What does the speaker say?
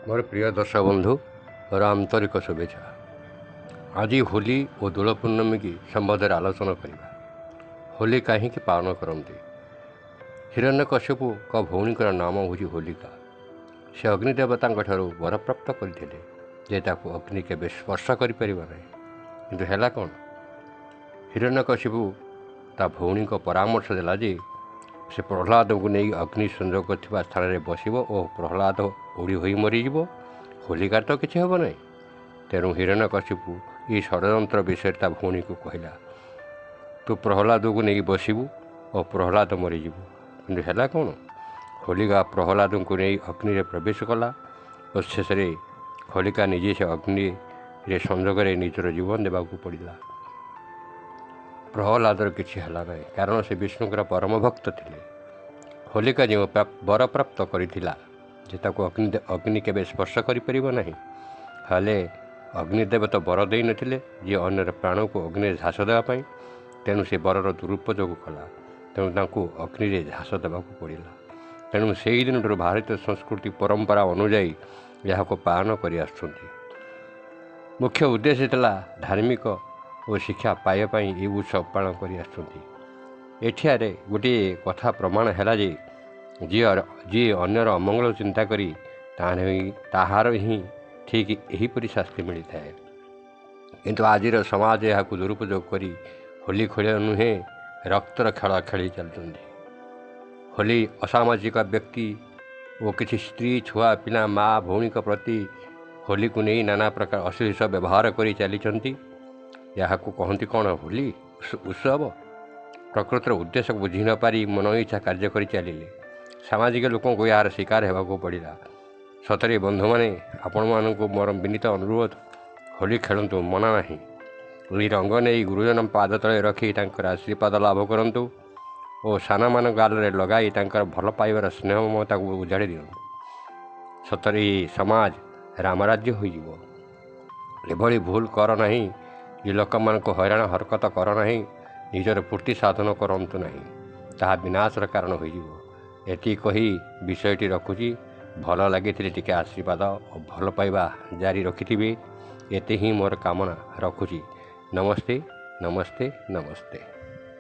मोर प्रिय दर्शक बंधु मोर आंतरिक शुभेच्छा। आज होली और दोल पूर्णमी की संबंध में आलोचना करवा। होली कहीं पालन करते। हिरण्यकश्यपु का भौणी नाम हूँ होलिका। से अग्निदेवता वर प्राप्त करते अग्नि के स्पर्श कर कि है कौन। हिरण्यकश्यपु ता भौणी को परामर्श देला जे से प्रहलाद को नहीं अग्नि संयोग स्थान में बसब और प्रहलाद उड़ी हो मरीज। होलिकार तो किसी हम ना। तेणु हिरण्यकश्यपु ये षड्यंत्र विषय ता भौणी को कहला तू प्रहलाद को नहीं बसबू और प्रहलाद मरीज कि है कौन। होलिका प्रहलाद को नहीं अग्नि प्रवेश कला और शेष होलिका निजे से अग्नि संयोग निजर जीवन देवाक पड़ा। प्रहलादर किसी है ना कारण से विष्णुकर परम भक्त थे। होलिका जो वर प्राप्त करथिला जे ताको अग्नि के स्पर्श करना हेले अग्निदेव तो वर दे नथिले जे अन्य प्राण को अग्नि झास देवाई। तेणु से वरर दुरुपयोग कला। तेणु तांको अग्नि झास देवाक पड़ा। तेणु से ही दिन भारतीय संस्कृति परंपरा अनुजाई यहाँ पालन कर मुख्य उद्देश्य था धार्मिक और शिक्षा पाइबापी ये उत्सव पालन कर गोटे कथा प्रमाण है जे जी अन्यर अमंगल चिंता करी ताहार ही ठीक यहीपरि शास्ति मिलता है। किंतु आज समाज यहाँ दुरुपयोग कर होली खेल नुहे रक्तर खेल खेली चलते। होली असामाजिक व्यक्ति और किसी स्त्री छुआ पिला माँ भौणी प्रति होली को नहीं नाना प्रकार अश्लील व्यवहार कर चली। यहाँ कहती कौन होली उत्सव। प्रकृतर उद्देश्य बुझी न पारी मन इच्छा कार्य कर चलिए। सामाजिक लोकों को यार शिकार होगा पड़ा। सतरे बंधु मैंने आपण मानक मोर विनीत अनुरोध होली खेलतु मना ना। ये रंग नहीं गुरुजन पाद तले रखी आशीर्वाद लाभ करूँ और साना मान गाल लगाई भल पाइबार स्नेह ममता को उजाड़ी दिं। सतरे समाज रामराज्य हो भूल कर ना। ये लोक मान को हैरान हरकत कर ना। निजर पूर्ति साधन करतु ना ता विनाशर कारण होती कही विषयटी रखुची। भल लगी टे आशीर्वाद और भल पाइबा जारी रखिथे। एते ही मोर कामना रखुची। नमस्ते नमस्ते नमस्ते।